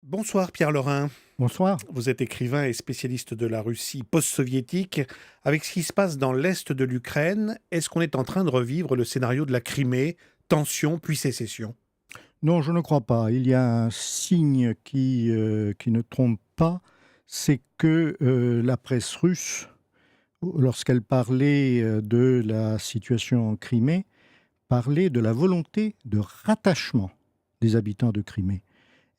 Bonsoir Pierre Lorrain, Bonsoir. vous êtes écrivain et spécialiste de la Russie post-soviétique. Avec ce qui se passe dans l'est de l'Ukraine, est-ce qu'on est en train de revivre le scénario de la Crimée, tension puis sécession? Non, je ne crois pas. Il y a un signe qui ne trompe pas, c'est que la presse russe, lorsqu'elle parlait de la situation en Crimée, parlait de la volonté de rattachement des habitants de Crimée.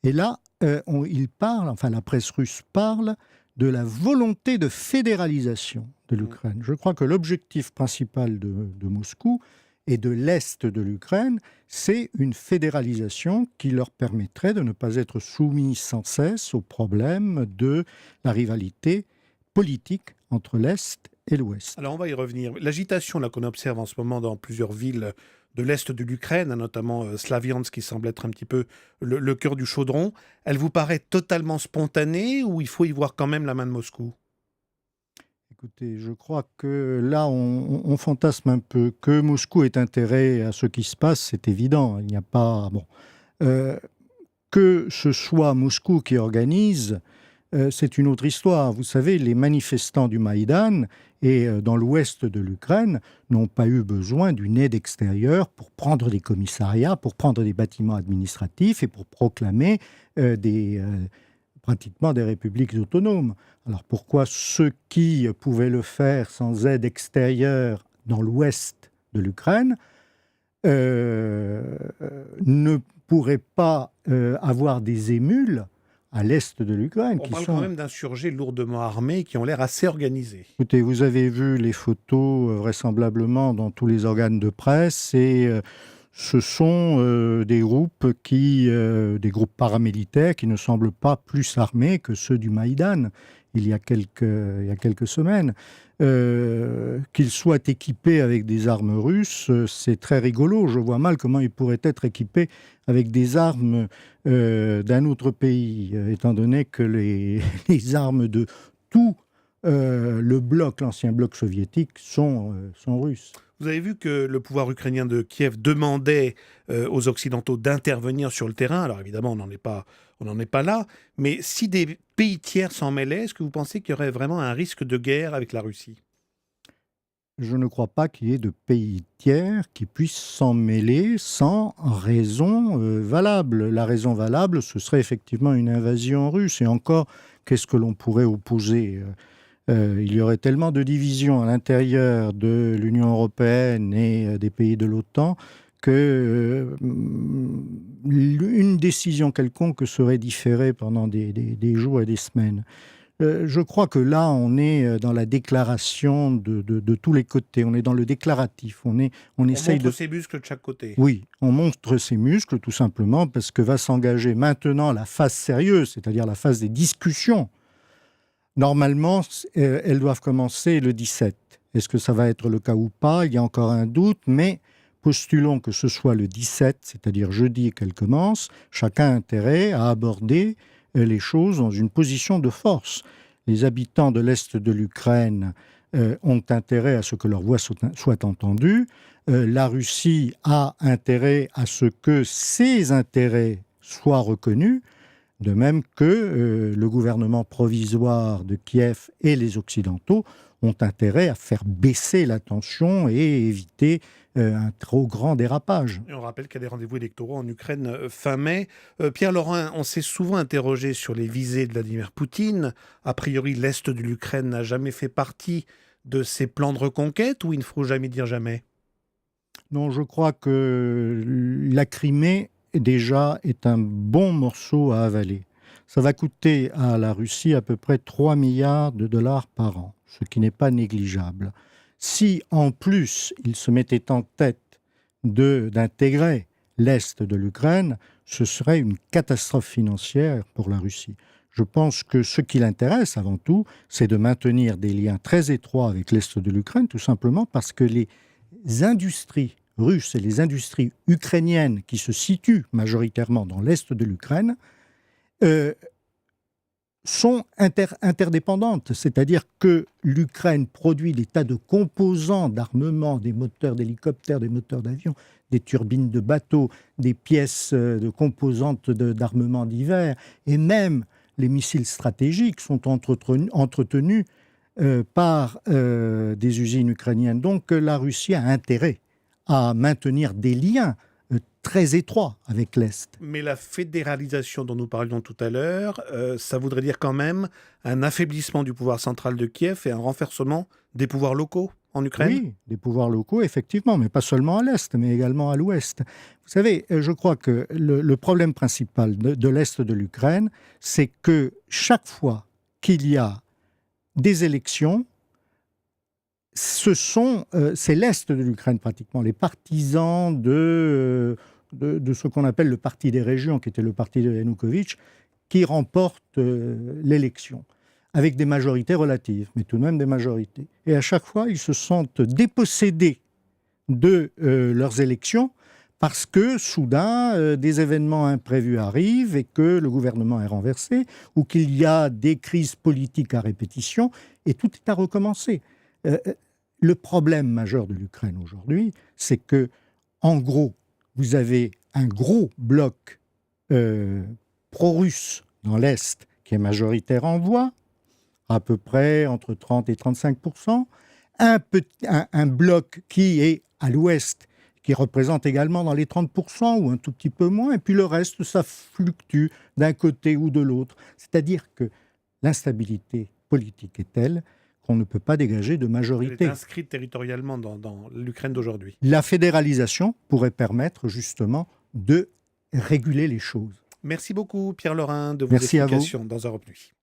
Et là, il parle, enfin la presse russe parle de la volonté de fédéralisation de Mm. l'Ukraine. Je crois que l'objectif principal de Moscou et de l'Est de l'Ukraine, c'est une fédéralisation qui leur permettrait de ne pas être soumis sans cesse au problème de la rivalité politique entre l'Est et l'Ouest. Alors on va y revenir. L'agitation là qu'on observe en ce moment dans plusieurs villes de l'est de l'Ukraine, notamment Slaviansk qui semble être un petit peu le cœur du chaudron, elle vous paraît totalement spontanée ou il faut y voir quand même la main de Moscou? Écoutez, je crois que là, on fantasme un peu. Que Moscou ait intérêt à ce qui se passe, c'est évident. Il n'y a pas. Bon. Euh, que ce soit Moscou qui organise, c'est une autre histoire. Vous savez, les manifestants du Maïdan et dans l'ouest de l'Ukraine n'ont pas eu besoin d'une aide extérieure pour prendre des commissariats, pour prendre des bâtiments administratifs et pour proclamer pratiquement des républiques autonomes. Alors pourquoi ceux qui pouvaient le faire sans aide extérieure dans l'ouest de l'Ukraine ne pourraient pas avoir des émules à l'est de l'Ukraine On qui parle quand sont... même d'insurgés lourdement armés qui ont l'air assez organisés. Écoutez, vous avez vu les photos vraisemblablement dans tous les organes de presse et ce sont des groupes paramilitaires qui ne semblent pas plus armés que ceux du Maïdan il y a quelques semaines. Qu'ils soient équipés avec des armes russes, c'est très rigolo. Je vois mal comment ils pourraient être équipés avec des armes d'un autre pays, étant donné que les armes de tout l'ancien bloc soviétique, sont russes. Vous avez vu que le pouvoir ukrainien de Kiev demandait aux Occidentaux d'intervenir sur le terrain. Alors évidemment, on n'en est pas là. Mais si des pays tiers s'en mêlaient, est-ce que vous pensez qu'il y aurait vraiment un risque de guerre avec la Russie? Je ne crois pas qu'il y ait de pays tiers qui puissent s'en mêler sans raison valable. La raison valable, ce serait effectivement une invasion russe. Et encore, qu'est-ce que l'on pourrait opposer il y aurait tellement de divisions à l'intérieur de l'Union européenne et des pays de l'OTAN que une décision quelconque serait différée pendant des jours et des semaines. Je crois que là, on est dans la déclaration de tous les côtés. On est dans le déclaratif. On On essaye montre de... ses muscles de chaque côté. Oui, on montre ses muscles tout simplement parce que va s'engager maintenant la phase sérieuse, c'est-à-dire la phase des discussions. Normalement, elles doivent commencer le 17. Est-ce que ça va être le cas ou pas? Il y a encore un doute, mais postulons que ce soit le 17, c'est-à-dire jeudi qu'elles commencent. Chacun a intérêt à aborder les choses dans une position de force. Les habitants de l'Est de l'Ukraine ont intérêt à ce que leur voix soit entendue. La Russie a intérêt à ce que ses intérêts soient reconnus. De même que le gouvernement provisoire de Kiev et les Occidentaux ont intérêt à faire baisser la tension et éviter un trop grand dérapage. Et on rappelle qu'il y a des rendez-vous électoraux en Ukraine fin mai. Pierre Laurent, on s'est souvent interrogé sur les visées de Vladimir Poutine. A priori, l'Est de l'Ukraine n'a jamais fait partie de ses plans de reconquête ou il ne faut jamais dire jamais? Non, je crois que la Crimée, déjà, est un bon morceau à avaler. Ça va coûter à la Russie à peu près 3 milliards de dollars par an, ce qui n'est pas négligeable. Si, en plus, il se mettait en tête d'intégrer l'Est de l'Ukraine, ce serait une catastrophe financière pour la Russie. Je pense que ce qui l'intéresse avant tout, c'est de maintenir des liens très étroits avec l'Est de l'Ukraine, tout simplement parce que les industries russes et les industries ukrainiennes qui se situent majoritairement dans l'Est de l'Ukraine euh, sont interdépendantes. C'est-à-dire que l'Ukraine produit des tas de composants d'armement, des moteurs d'hélicoptères, des moteurs d'avions, des turbines de bateaux, des pièces de composantes d'armements divers, et même les missiles stratégiques sont entretenus par des usines ukrainiennes. Donc la Russie a intérêt à maintenir des liens très étroits avec l'Est. Mais la fédéralisation dont nous parlions tout à l'heure, ça voudrait dire quand même un affaiblissement du pouvoir central de Kiev et un renversement des pouvoirs locaux en Ukraine? Oui, des pouvoirs locaux, effectivement, mais pas seulement à l'Est, mais également à l'Ouest. Vous savez, je crois que le problème principal de l'Est de l'Ukraine, c'est que chaque fois qu'il y a des élections, c'est l'Est de l'Ukraine pratiquement, les partisans de ce qu'on appelle le parti des régions, qui était le parti de Yanukovych, qui remportent l'élection, avec des majorités relatives, mais tout de même des majorités. Et à chaque fois, ils se sentent dépossédés de leurs élections, parce que soudain, des événements imprévus arrivent et que le gouvernement est renversé, ou qu'il y a des crises politiques à répétition, et tout est à recommencer. Le problème majeur de l'Ukraine aujourd'hui, c'est que, en gros, vous avez un gros bloc pro-russe dans l'Est qui est majoritaire en voix, à peu près entre 30 et 35%, un bloc qui est à l'Ouest, qui représente également dans les 30% ou un tout petit peu moins, et puis le reste, ça fluctue d'un côté ou de l'autre. C'est-à-dire que l'instabilité politique est telle qu'on ne peut pas dégager de majorité. Elle est inscrite territorialement dans l'Ukraine d'aujourd'hui. La fédéralisation pourrait permettre justement de réguler les choses. Merci beaucoup Pierre Laurin de vos Merci à vous. explications dans Europe Nuit.